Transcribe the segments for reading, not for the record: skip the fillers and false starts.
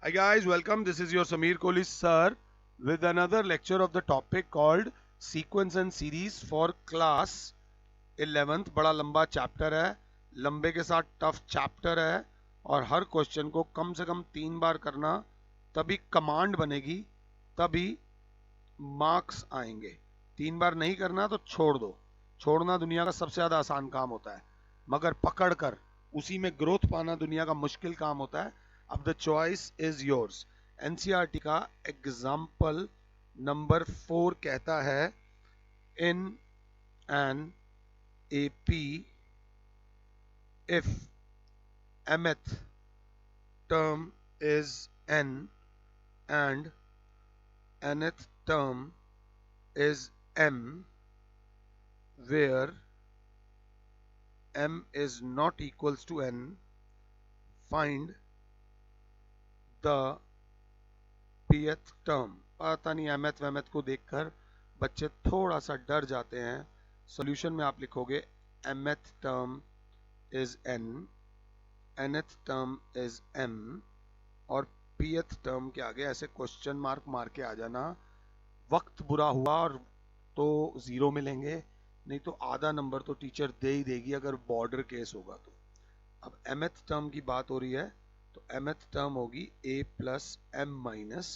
Hi guys, welcome. This is your Sameer Kohli sir with another lecture of the topic called Sequence and Series for Class 11th. बड़ा लंबा chapter है, लंबे के साथ tough chapter है और हर question को कम से कम 3 बार करना, तभी कमांड बनेगी, तभी मार्क्स आएंगे। 3 बार नहीं करना तो छोड़ दो। छोड़ना दुनिया का सबसे ज़्यादा आसान काम होता है, मगर पकड़ कर उसी में ग्रोथ पाना दुनिया का मुश्किल काम होता है। अब the choice is yours. NCERT का एग्जाम्पल नंबर 4 कहता है, in an AP if mth term is n and nth term is m, where m is not equals to n, find the pth term। पता नहीं mth वमथ को देखकर बच्चे थोड़ा सा डर जाते हैं। सॉल्यूशन में आप लिखोगे mth term is n, nth term is m और pth टर्म के आगे ऐसे क्वेश्चन मार्क मार के आ जाना। वक्त बुरा हुआ और तो 0 मिलेंगे, नहीं तो आधा नंबर तो टीचर दे ही देगी अगर बॉर्डर केस होगा तो। अब mth टर्म की बात हो रही है तो mth टर्म होगी a plus m minus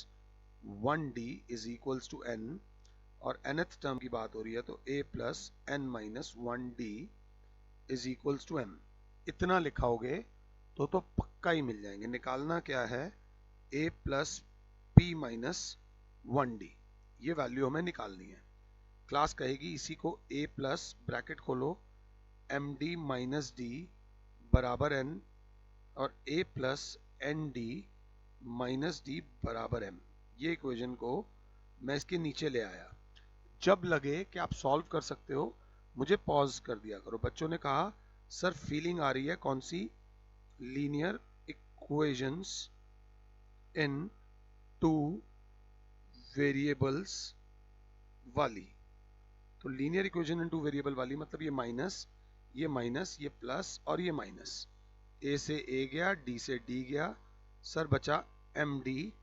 1d is equals to n, और nth टर्म की बात हो रही है तो a plus n minus 1d is equals to m। इतना लिखाओगे तो पक्का ही मिल जाएंगे। निकालना क्या है, a plus P minus 1d, ये वैल्यू हमें निकालनी है। क्लास कहेगी इसी को a प्लस ब्रैकेट खोलो md माइनस d बराबर n और a plus nd minus d बराबर m। ये इक्वेशन को मैं इसके नीचे ले आया। जब लगे कि आप सॉल्व कर सकते हो, मुझे पॉज कर दिया करो। बच्चों ने कहा सर फीलिंग आ रही है कौन सी, लीनियर इक्वेशंस इन 2 वेरिएबल्स वाली। तो लीनियर इक्वेशन इन 2 वेरिएबल वाली मतलब ये माइनस, ये प्लस और ये माइनस। ए से ए गया, डी से डी गया, सर बचा M D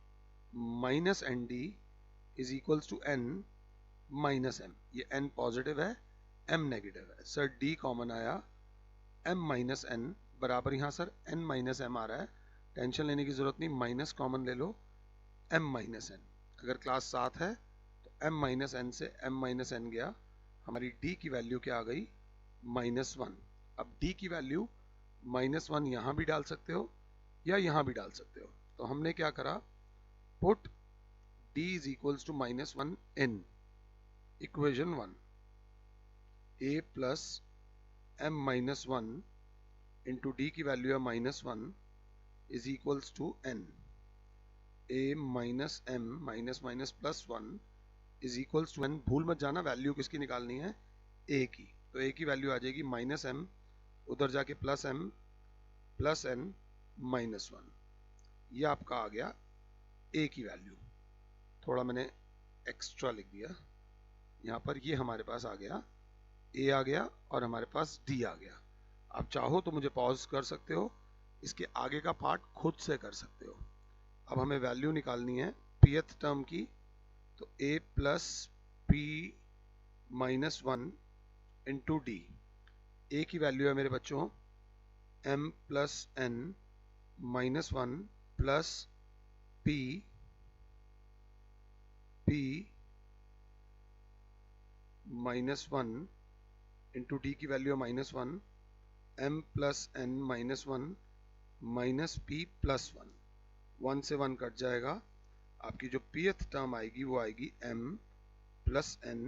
minus N D is equals to N minus M. ये एन पॉजिटिव है, एम नेगेटिव है। सर डी कॉमन आया, एम माइनस एन बराबर, यहाँ सर एन माइनस एम आ रहा है, टेंशन लेने की जरूरत नहीं, माइनस कॉमन ले लो, एम माइनस एन। अगर क्लास 7 है तो एम माइनस एन से एम माइनस एन गया, हमारी डी की वैल्यू क्या आ गई, -1। अब डी की वैल्यू -1 यहाँ भी डाल सकते हो या यहाँ भी डाल सकते हो। तो हमने क्या करा, put D is equals to -1 in equation 1, A plus M minus 1 into D की वैल्यू है -1 is equals to N. a minus M minus minus plus 1 is equals to N. भूल मत जाना वैल्यू किसकी निकालनी है, a की। तो a की वैल्यू आ जाएगी -m, उधर जाके +m प्लस n -1। ये आपका आ गया a की वैल्यू। थोड़ा मैंने एक्स्ट्रा लिख दिया यहाँ पर, ये हमारे पास आ गया a आ गया और हमारे पास d आ गया। आप चाहो तो मुझे पॉज कर सकते हो, इसके आगे का पार्ट खुद से कर सकते हो। अब हमें वैल्यू निकालनी है pth टर्म की, तो a plus P minus 1 into D. a की वैल्यू है मेरे बच्चों m plus n minus 1 plus p minus 1 into D की वैल्यू है -1, m plus n minus 1 minus p plus 1। 1 से 1 कट जाएगा, आपकी जो pth टर्म आएगी वो आएगी m plus n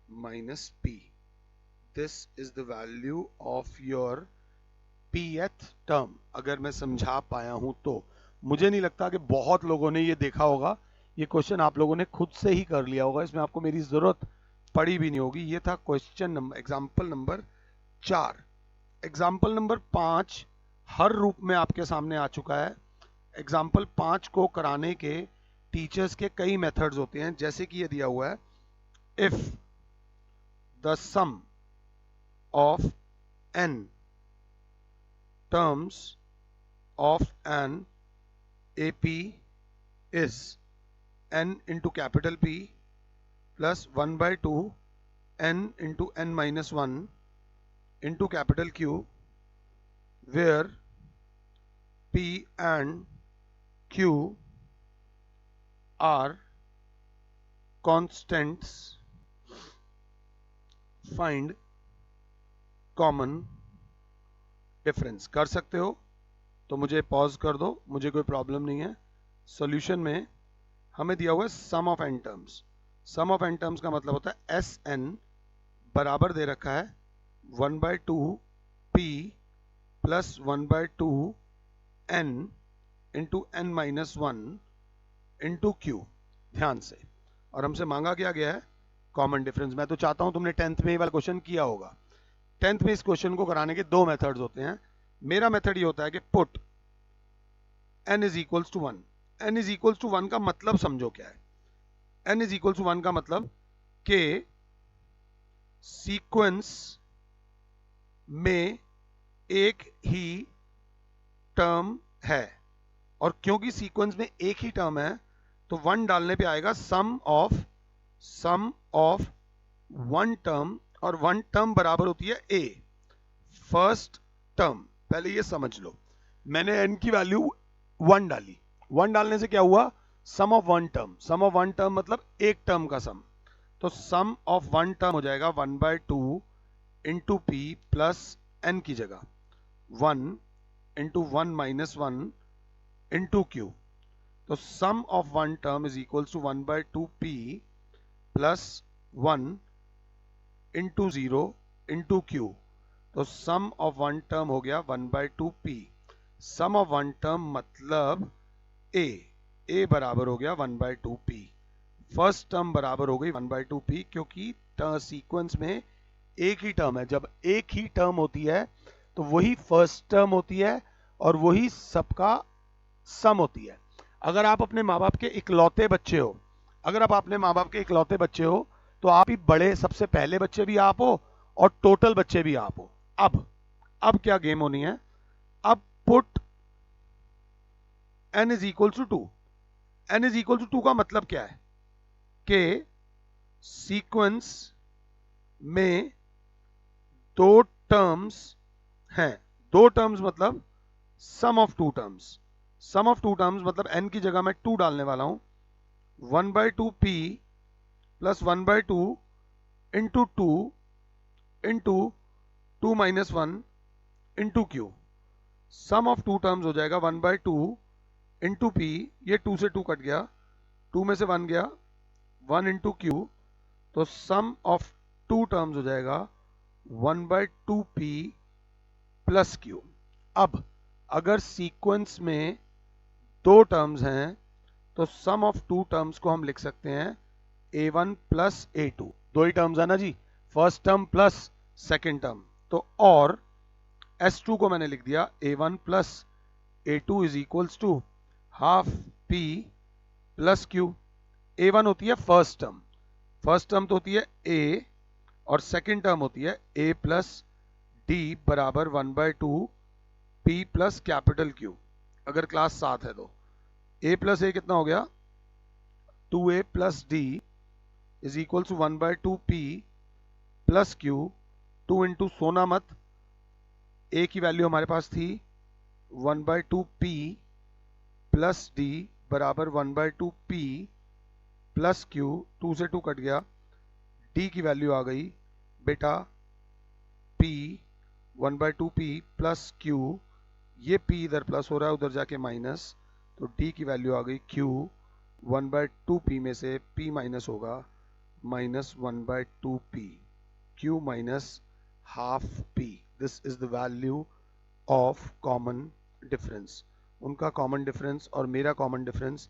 minus p। This is the value of your pth term. अगर मैं समझा पाया हूं तो मुझे नहीं लगता कि बहुत लोगों ने ये देखा होगा। ये क्वेश्चन आप लोगों ने खुद से ही कर लिया होगा, इसमें आपको मेरी जरूरत पड़ी भी नहीं होगी। ये था question number, example number 4। Example number 5 हर रूप में आपके सामने आ चुका है। एग्जाम्पल 5 को कराने के टीचर्स के कई मेथड्स होते हैं, जैसे कि ये दिया हुआ है, if the sum of n terms of an AP is n into capital P plus 1 by 2 n into n minus 1 into capital Q, where P and Q are constants. Find common difference. कर सकते हो तो मुझे pause कर दो, मुझे कोई problem नहीं है। सॉल्यूशन में हमें दिया हुआ है sum of n terms. Sum of n terms का मतलब होता है एस एन बराबर दे रखा है 1 by 2 P plus 1 by 2 N into N minus 1 into Q. ध्यान से, और हमसे मांगा क्या गया है कॉमन डिफरेंस। मैं तो चाहता हूं तुमने 10th में ये वाला क्वेश्चन किया होगा। 10th में इस क्वेश्चन को कराने के दो मेथड्स होते हैं। मेरा मेथड ये होता है कि put n is equals to 1। n is equals to 1 का मतलब समझो क्या है। n इज इक्वल्स टू 1 का मतलब कि सीक्वेंस में एक ही टर्म है, और क्योंकि सीक्वेंस में एक ही टर्म है तो 1 डालने पे आएगा सम ऑफ वन टर्म, और वन टर्म बराबर होती है a फर्स्ट टर्म। पहले ये समझ लो, मैंने n की वैल्यू 1 डाली। 1 डालने से क्या हुआ, sum of one term. Sum of one term मतलब एक टर्म का सम, तो सम ऑफ वन टर्म हो जाएगा 1 by 2 into P plus n की जगह 1 इंटू 1 माइनस 1 इंटू क्यू। तो sum of one term is equals to 1 by 2 P plus 1 into 0 into q. तो सम ऑफ वन टर्म हो गया 1 by 2 p. Sum of one term मतलब a बराबर हो गया 1 बाय 2 पी। फर्स्ट टर्म बराबर हो गई 1 बाय 2 पी, क्योंकि सीक्वेंस में एक ही टर्म है। जब एक ही टर्म होती है तो वही फर्स्ट टर्म होती है और वही सबका सम होती है। अगर आप अपने माँ बाप के इकलौते बच्चे हो, अगर आप अपने माँ बाप के इकलौते बच्चे हो तो आप ही बड़े सबसे पहले बच्चे भी आप हो और टोटल बच्चे भी आप हो। अब क्या गेम होनी है, अब put n is equal to 2। n is equal to 2 का मतलब क्या है कि सीक्वेंस में दो टर्म्स हैं। दो टर्म्स मतलब sum of two terms. Sum of two terms मतलब n की जगह मैं 2 डालने वाला हूं। 1 by 2 p plus 1 by 2 into 2 into 2 minus 1 into Q. Sum of two terms हो जाएगा 1 बाय 2 इंटू पी, ये 2 से 2 कट गया, 2 में से 1 गया, 1 इंटू क्यू। तो सम ऑफ टू टर्म्स हो जाएगा 1 बाय 2 पी प्लस क्यू। अब अगर सीक्वेंस में दो टर्म्स हैं तो सम ऑफ टू टर्म्स को हम लिख सकते हैं a1 प्लस a2। दो ही टर्म्स है ना जी, first term plus second term. तो और S2 को मैंने लिख दिया a1 plus a2 is equals to half p plus q। a1 होती है फर्स्ट टर्म, फर्स्ट टर्म तो होती है a, और सेकेंड टर्म होती है a प्लस d बराबर 1 by 2 p plus capital Q। अगर क्लास 7 है तो a प्लस a कितना हो गया, 2a plus d is equal to 1 by 2 p plus q। 2 into सोना मत, a की वैल्यू हमारे पास थी 1 बाय 2 p प्लस d बराबर 1 बाय 2 p प्लस q। 2 से 2 कट गया, d की वैल्यू आ गई बेटा p 1 by 2 p plus q। ये p इधर प्लस हो रहा है, उधर जाके माइनस, तो d की वैल्यू आ गई q 1 बाय 2 p में से p माइनस होगा minus 1 by 2 p, q minus half p। This is the value of common difference. उनका कॉमन डिफरेंस और मेरा कॉमन डिफरेंस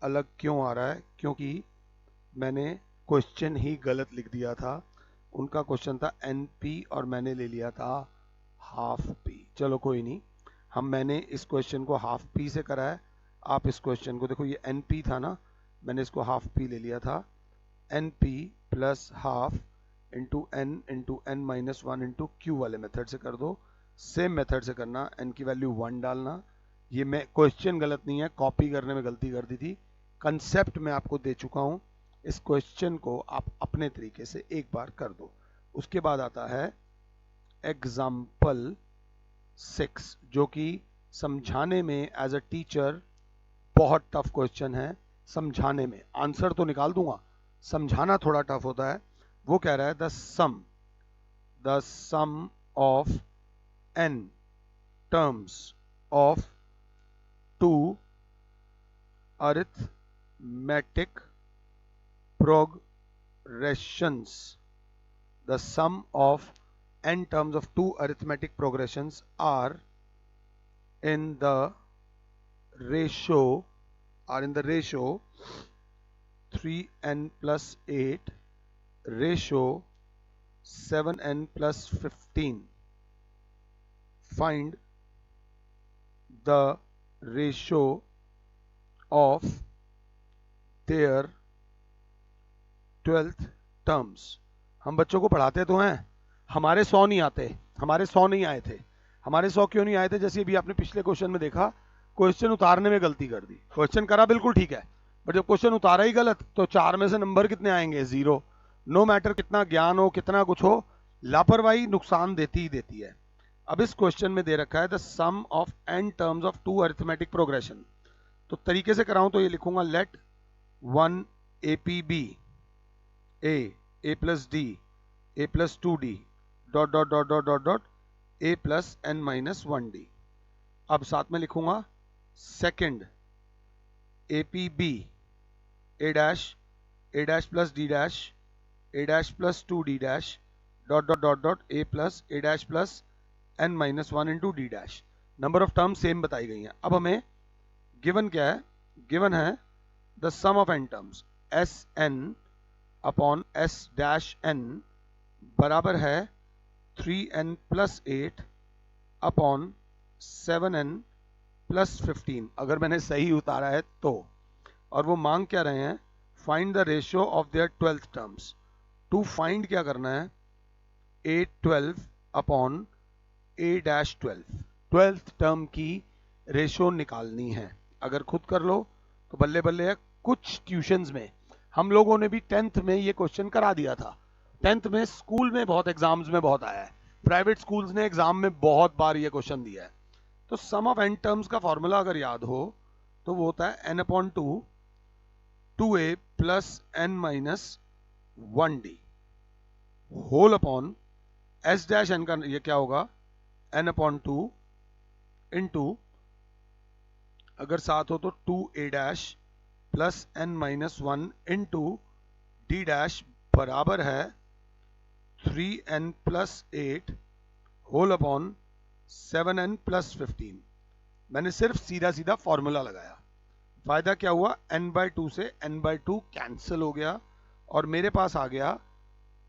अलग क्यों आ रहा है, क्योंकि मैंने क्वेश्चन ही गलत लिख दिया था। उनका क्वेश्चन था NP और मैंने ले लिया था हाफ p। चलो कोई नहीं, मैंने इस क्वेश्चन को हाफ p से करा है। आप इस क्वेश्चन को देखो, ये NP था ना, मैंने इसको हाफ p ले लिया था। NP plus half into n minus 1 into Q वाले मेथड से कर दो। सेम मेथड से करना, n की वैल्यू 1 डालना। ये मैं क्वेश्चन गलत नहीं है, कॉपी करने में गलती कर दी थी, कंसेप्ट मैं आपको दे चुका हूं। इस क्वेश्चन को आप अपने तरीके से एक बार कर दो। उसके बाद आता है एग्जाम्पल 6, जो कि समझाने में एज अ टीचर बहुत टफ क्वेश्चन है। समझाने में आंसर तो निकाल दूंगा, समझाना थोड़ा टफ होता है। वो कह रहा है the sum of n terms of two arithmetic progressions. The sum of n terms of two arithmetic progressions are in the ratio 3n plus 8 ratio 7n plus 15. Find the ratio of their 12th terms. हम बच्चों को पढ़ाते तो हैं, हमारे 100 नहीं आते, हमारे 100 नहीं आए थे। हमारे 100 क्यों नहीं आए थे? जैसे अभी आपने पिछले क्वेश्चन में देखा, क्वेश्चन उतारने में गलती कर दी। क्वेश्चन करा बिल्कुल ठीक है, बट जब क्वेश्चन उतारा ही गलत तो 4 में से नंबर कितने आएंगे? 0। नो मैटर कितना ज्ञान हो, कितना कुछ हो, लापरवाही नुकसान देती ही देती है। अब इस क्वेश्चन में दे रखा है the sum of n terms of two arithmetic progression. तो तरीके से कराऊं तो ये लिखूंगा let 1 AP be a plus d a plus 2d dot dot dot dot dot dot a plus n minus 1d। अब साथ में लिखूंगा second AP b a dash plus d dash a dash plus 2d dash dot dot dot dot a plus a dash plus n minus 1 into d dash। Number of term same बताई गई हैं। अब हमें given क्या है? Given है the sum of n terms s n upon s dash n बराबर है 3n plus 8 upon 7n plus 15, अगर मैंने सही उतारा है तो। और वो मांग क्या रहे हैं? Find the ratio of their 12th terms. To find क्या करना है? a12 upon a dash 12th term की रेशियो निकालनी है। अगर खुद कर लो तो बल्ले बल्ले है। कुछ ट्यूशंस में हम लोगों ने भी 10th में ये क्वेश्चन करा दिया था। 10th में स्कूल में बहुत एग्जाम्स में बहुत आया है, प्राइवेट स्कूल्स ने एग्जाम में बहुत बार ये क्वेश्चन दिया है। तो सम ऑफ n टर्म्स का फॉर्मूला अगर याद हो तो वो होता है n upon 2a plus n minus 1d whole upon s dash n का ये क्या होगा? n अपॉन 2 इंटू अगर साथ हो तो 2a dash plus n minus 1 into d dash बराबर है 3n plus 8 whole upon 7n plus 15। मैंने सिर्फ सीधा सीधा फॉर्मूला लगाया। फायदा क्या हुआ? n बाय 2 से n बाय 2 कैंसिल हो गया और मेरे पास आ गया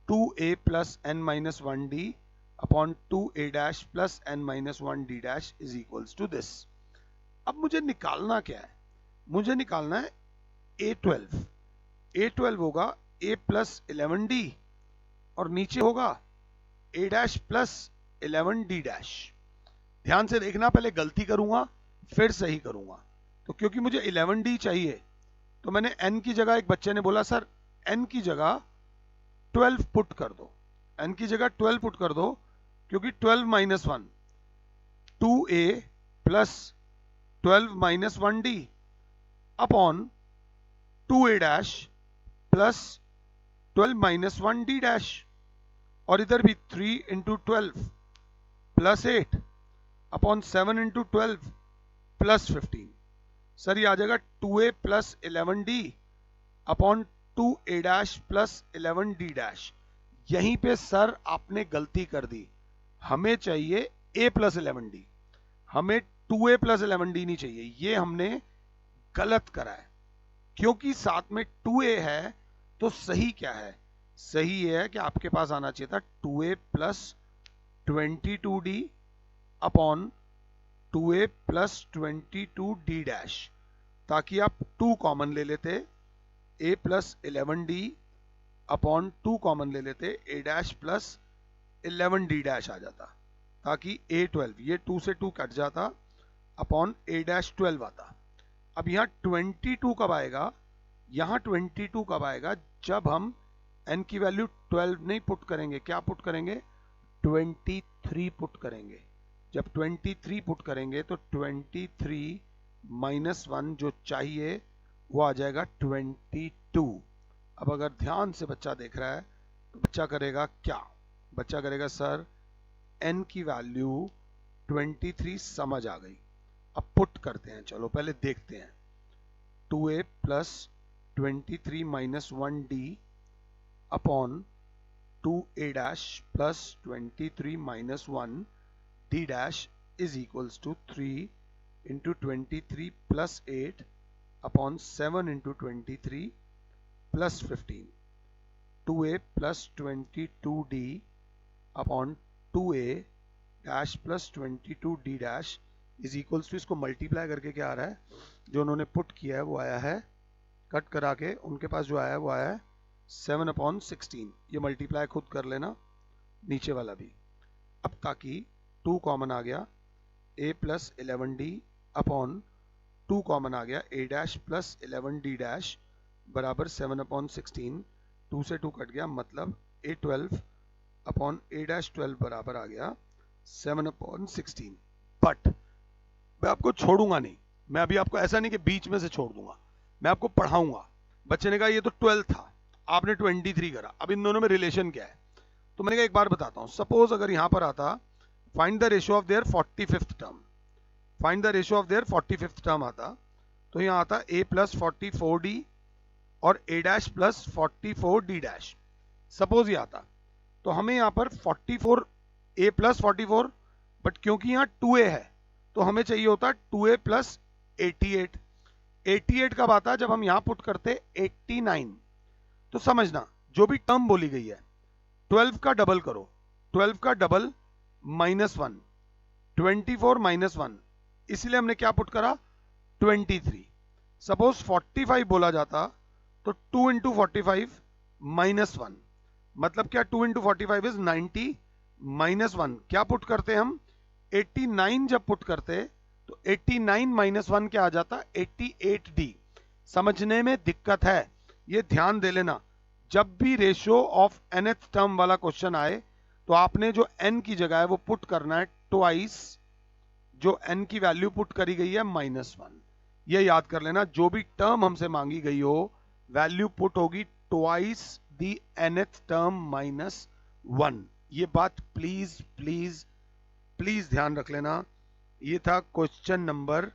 2a plus n minus 1d upon 2a dash plus n minus 1d dash is equals to this. अब मुझे निकालना क्या है? मुझे निकालना है a12। a12 होगा a प्लस 11d और नीचे होगा a dash plus 11d dash. ध्यान से देखना, पहले गलती करूंगा फिर सही करूंगा। तो क्योंकि मुझे 11d चाहिए तो मैंने n की जगह, एक बच्चे ने बोला सर n की जगह 12 पुट कर दो, n की जगह 12 पुट कर दो, क्योंकि 12 minus 1 2a plus 12 minus 1d upon 2a dash plus 12 minus 1d dash, और इधर भी 3 into 12 plus 8 upon 7 into 12 plus 15। Sir ये आ जाएगा 2a plus 11d upon 2a dash plus 11d dash. यहीं पे सर आपने गलती कर दी, हमें चाहिए a प्लस 11d, हमें 2a प्लस 11d नहीं चाहिए। ये हमने गलत करा है, क्योंकि साथ में 2a है तो सही क्या है? सही ये है कि आपके पास आना चाहिए था 2a plus 22d upon 2a plus 22d dash, ताकि आप 2 कॉमन ले लेते, a plus 11d upon 2 common ले लेते, a dash plus 11d dash आ जाता, ताकि a12 ये 2 से 2 कट जाता अपॉन a डैश 12 आता। अब यहाँ 22 कब आएगा? यहां 22 कब आएगा? जब हम n की वैल्यू 12 नहीं पुट करेंगे, क्या पुट करेंगे? 23 पुट करेंगे। जब 23 पुट करेंगे तो 23 माइनस 1 जो चाहिए वो आ जाएगा 22। अब अगर ध्यान से बच्चा देख रहा है तो बच्चा करेगा क्या? बच्चा करेगा सर n की वैल्यू 23 समझ आ गई, अब पुट करते हैं। चलो पहले देखते हैं। 2a plus 23 minus 1d upon 2a dash plus 23 minus 1 d dash is equals to 3 into 23 plus 8 upon 7 into 23 plus 15। 2a plus 22d upon 2a dash plus 22d dash is equals to, इसको multiply करके क्या आ रहा है? जो उन्होंने put किया है वो आया है, कट करा के उनके पास जो आया है वो आया है 7/16। ये मल्टीप्लाई खुद कर लेना, नीचे वाला भी। अब ताकि 2 कॉमन आ गया, a plus 11d upon 2 common आ गया, a dash plus 11d dash बराबर 7/16। 2 से 2 कट गया, मतलब a12 अपॉन a डैश 12 बराबर आ गया 7/16। बट मैं आपको छोड़ूंगा नहीं, मैं अभी आपको ऐसा नहीं कि बीच में से छोड़ दूंगा, मैं आपको पढ़ाऊंगा। बच्चे ने कहा ये तो 12 था, आपने 23 करा, अब इन दोनों में रिलेशन क्या है? तो मैंने कहा एक बार बताता हूं। सपोज अगर यहां पर आता find the ratio of there 45th term, find the ratio of there 45th term आता, तो यहां आता a प्लस 44d और a dash plus 44d dash. Suppose ये आता तो हमें यहां पर 44 a प्लस 44, बट क्योंकि यहां 2a है तो हमें चाहिए होता 2a प्लस 88। 88 कब आता? जब हम यहां पुट करते 89। तो समझना जो भी टर्म बोली गई है 12 का डबल करो, 12 का डबल -1, 24 -1, इसलिए हमने क्या पुट करा? 23। सपोज 45 बोला जाता तो 2 इंटू 45 -1, मतलब क्या? 2 इंटू 45 इज 90 -1, क्या पुट करते हम? 89 जब पुट करते तो 89 -1 क्या आ जाता? 88d। समझने में दिक्कत है, ये ध्यान दे लेना। जब भी रेशियो ऑफ nth टर्म वाला क्वेश्चन आए तो आपने जो n की जगह है वो पुट करना है ट्वाइस जो n की वैल्यू पुट करी गई है -1। ये याद कर लेना, जो भी टर्म हमसे मांगी गई हो वैल्यू पुट होगी ट्वाइस दी nth टर्म -1। ये बात प्लीज प्लीज प्लीज ध्यान रख लेना। ये था क्वेश्चन नंबर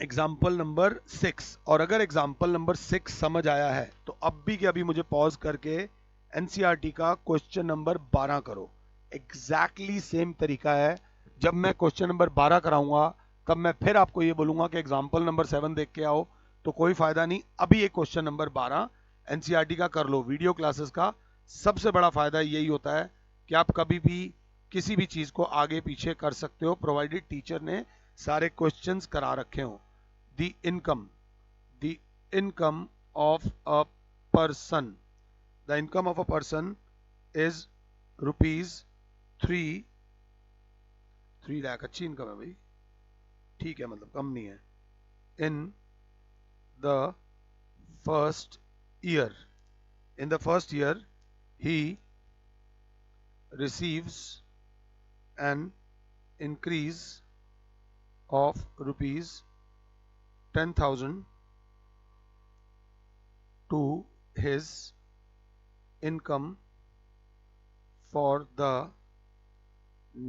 एग्जाम्पल नंबर 6। और अगर एग्जाम्पल नंबर 6 समझ आया है तो अब भी के अभी मुझे पॉज करके एनसीईआरटी का क्वेश्चन नंबर 12 करो। एग्जैक्टली सेम तरीका है, जब मैं क्वेश्चन नंबर 12 कराऊंगा तब मैं फिर आपको ये बोलूंगा कि एग्जाम्पल नंबर 7 देख के आओ, तो कोई फायदा नहीं। अभी ये क्वेश्चन नंबर 12 एनसीईआरटी का कर लो। वीडियो क्लासेस का सबसे बड़ा फायदा यही होता है कि आप कभी भी किसी भी चीज को आगे पीछे कर सकते हो, प्रोवाइडेड टीचर ने सारे क्वेश्चंस करा रखे हो। the income of a person, the income of a person is rupees 3 lakh. अच्छी इनकम है भाई, ठीक है, मतलब कम नहीं है। in the first year, in the first year he receives an increase of rupees 10,000 to his income for the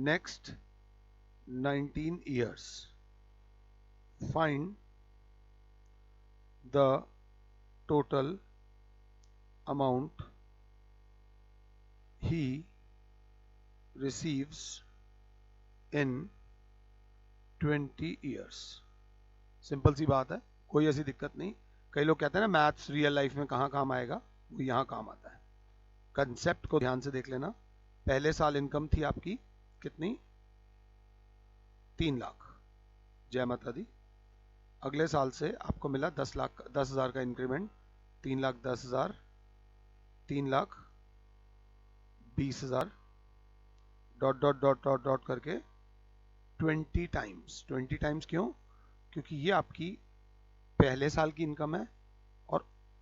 next 19 years. Find the total amount he receives in 20 years. Simple सी बात है, कोई ऐसी दिक्कत नहीं। कई लोग कहते हैं ना मैथ्स रियल लाइफ में कहाँ काम आएगा, वो यहाँ काम आता है। कंसेप्ट को ध्यान से देख लेना। पहले साल इनकम थी आपकी कितनी? 3 लाख, जय माता दी। अगले साल से आपको मिला 10,000 का increment, 3,10,000, 3,20,000, dot dot dot dot dot करके 20 टाइम्स। 20 टाइम्स क्यों? क्योंकि ये आपकी पहले साल की इनकम है,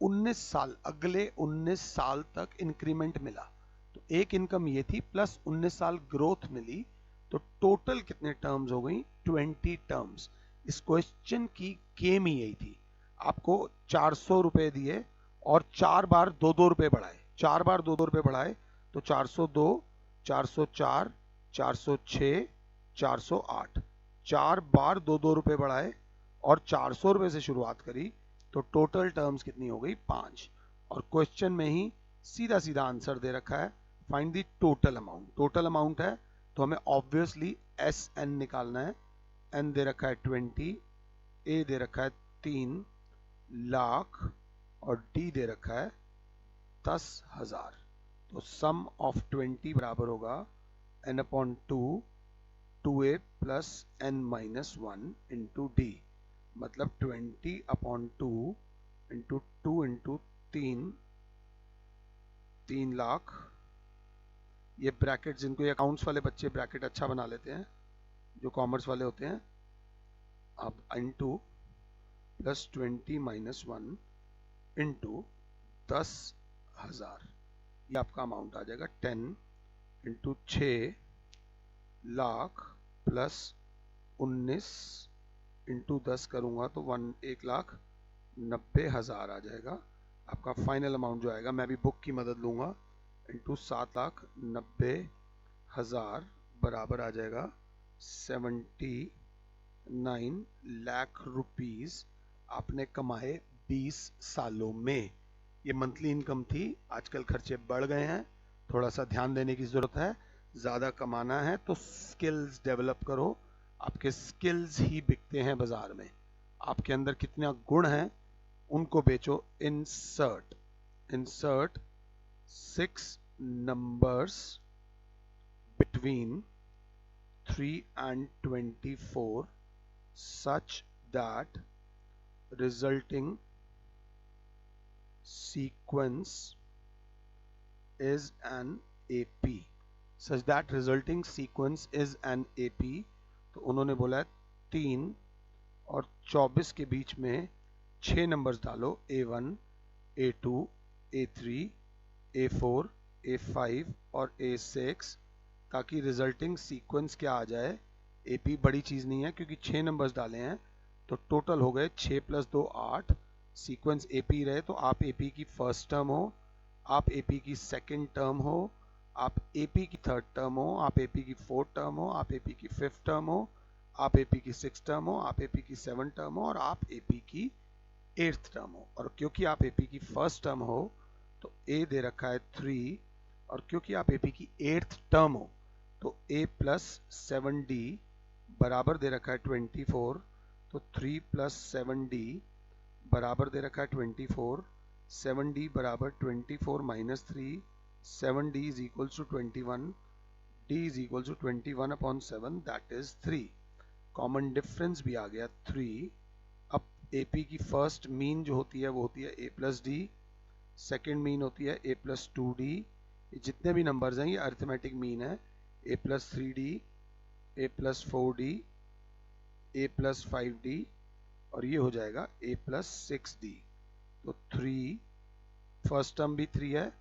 19 साल, अगले 19 साल तक इंक्रीमेंट मिला, तो एक इनकम ये थी प्लस 19 साल ग्रोथ मिली, तो टोटल कितने टर्म्स हो गई? 20 टर्म्स। इस क्वेश्चन की गेम ही यही थी, आपको 400 रुपए दिए और 4 बार 2-2 रुपए बढ़ाए, 4 बार 2-2 रुपए बढ़ाए, तो 402, 404, 406, 408, 4 बार 2-2 रुपए बढ़ाए और 400 रुपए से शुरुआत करी, तो टोटल टर्म्स कितनी हो गई? 5। और क्वेश्चन में ही सीधा सीधा आंसर दे रखा है, find the total amount. Total amount है तो हमें ऑब्वियसली एस एन निकालना है। एन दे रखा है 20, ए दे रखा है 3 लाख और डी दे रखा है 10,000। तो सम ऑफ 20 बराबर होगा n/2 2a plus n minus 1 into D, मतलब 20/2 इंटू 2 इंटू 3 लाख। ये ब्रैकेट, जिनको ये अकाउंट्स वाले बच्चे ब्रैकेट अच्छा बना लेते हैं, जो कॉमर्स वाले होते हैं, अब इंटू प्लस 20 माइनस 1 इंटू 10,000, ये आपका अमाउंट आ जाएगा 10 इंटू 6 लाख प्लस 19 इंटू 10 करूंगा तो 1,90,000 आ जाएगा। आपका फाइनल अमाउंट जो आएगा, मैं भी बुक की मदद लूंगा, इंटू 7,90,000 बराबर आ जाएगा 79 लाख रुपीस आपने कमाए 20 सालों में। ये मंथली इनकम थी। आजकल खर्चे बढ़ गए हैं, थोड़ा सा ध्यान देने की जरूरत है। ज्यादा कमाना है तो स्किल्स डेवलप करो, आपके स्किल्स ही बिकते हैं बाजार में। आपके अंदर कितना गुण है उनको बेचो। Insert 6 numbers between 3 and 24 such that resulting sequence is an AP, such that resulting sequence is an AP। तो उन्होंने बोला है 3 और 24 के बीच में 6 नंबर्स डालो, A1, A2, A3, A4, A5 और A6, ताकि रिजल्टिंग सीक्वेंस क्या आ जाए? AP बड़ी चीज नहीं है क्योंकि 6 नंबर्स डाले हैं, तो टोटल हो गए 6 + 2 8। सीक्वेंस AP रहे तो आप AP की फर्स्ट टर्म हो, आप AP की सेकंड टर्म हो, आप AP की थर्ड टर्म हो, आप AP की फोर्थ टर्म हो, आप AP की फिफ्थ टर्म हो, आप AP की सिक्स टर्म हो, आप AP की सेवन टर्म हो और आप AP की एट्थ टर्म हो। और क्योंकि आप AP की फर्स्ट टर्म हो तो A दे रखा है 3, और क्योंकि आप AP की एट्थ टर्म हो तो A प्लस 7D बराबर दे रखा है 24, तो 3 + 7D बराबर दे रखा है 24, 7D बराबर 24 - 3, 7D is equals to 21, D is equals to 21/7, that is 3। Common difference भी आ गया 3। अब AP की फर्स्ट मीन जो होती है वो होती है A + D, सेकेंड मीन होती है A + 2D। जितने भी नंबर्स हैं ये अरिथमेटिक मीन है, A + 3D, A + 4D, A + 5D और ये हो जाएगा A + 6D। तो 3, फर्स्ट टर्म भी 3 है,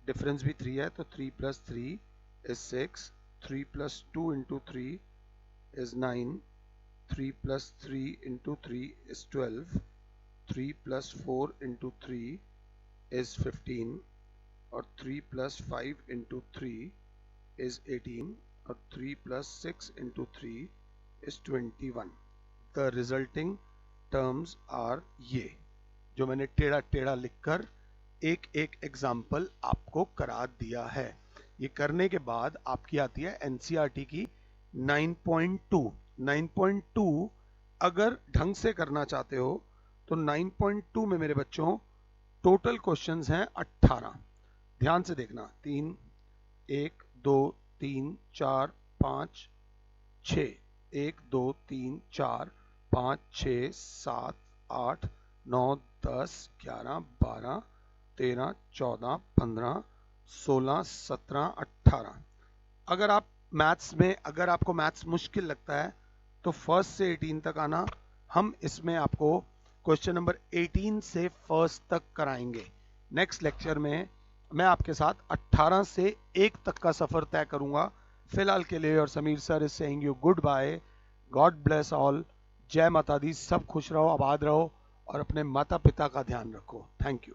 डिफरेंस भी 3 है, तो 3 + 3 is 6, 3 + 2 × 3 is 9, 3 + 3 × 3 is 12, 3 + 4 × 3 is 15 और 3 + 5 × 3 is 18 और 3 + 6 × 3 is 21। The resulting terms are ये, जो मैंने टेढ़ा टेढ़ा लिखकर एक एक एग्जाम्पल आपको करा दिया है। ये करने के बाद आपकी आती है NCERT की 9.2। 9.2 अगर ढंग से करना चाहते हो तो 9.2 में मेरे बच्चों टोटल क्वेश्चंस हैं 18। ध्यान से देखना, 3 1 2 3 4 5 6, 1 2 3 4 5 6 7 8 9 10 11 12 13 14 15 16 17 18। अगर आप मैथ्स में, अगर आपको मैथ्स मुश्किल लगता है तो फर्स्ट से 18 तक आना, हम इसमें आपको क्वेश्चन नंबर 18 से फर्स्ट तक कराएंगे। नेक्स्ट लेक्चर में मैं आपके साथ 18 से 1 तक का सफर तय करूंगा। फिलहाल के लिए और Sameer sir is saying you good bye, God bless all, जय माता दी, सब खुश रहो, आबाद रहो और अपने माता पिता का ध्यान रखो। Thank you.